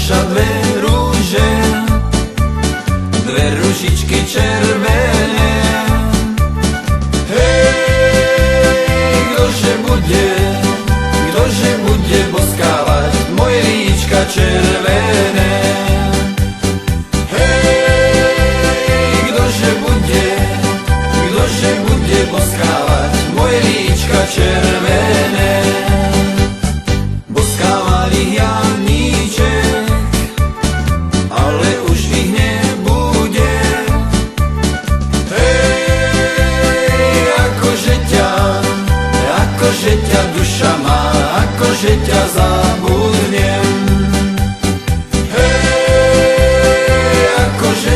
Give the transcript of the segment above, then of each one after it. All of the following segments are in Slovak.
duša dve rúže, dve ružičky červené. Hej, kdože bude boskávať moje líčka červené? Hej, kdože bude boskávať moje líčka červené? Boskávali Janíček, ale už ich nebude. Hej, akože ťa duša má, akože ťa zabudnem. Hej, akože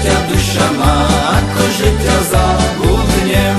ťa duša má, akože ťa zabudnem.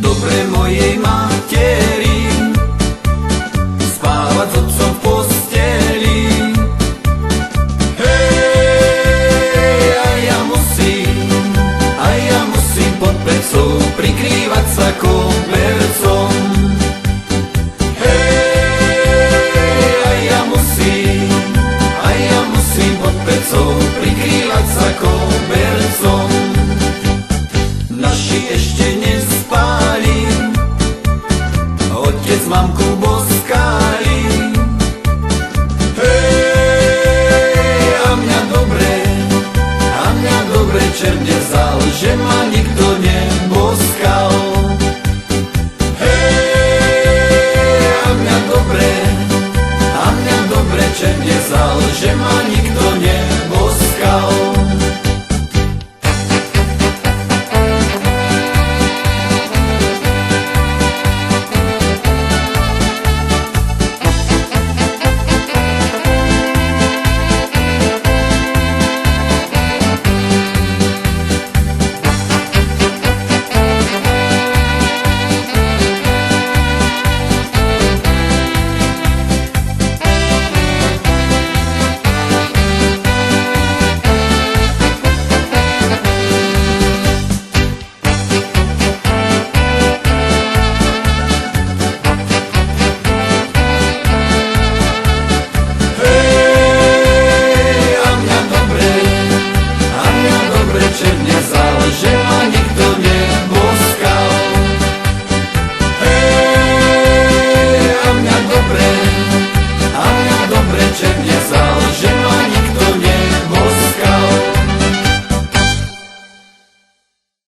Dobre mojej materi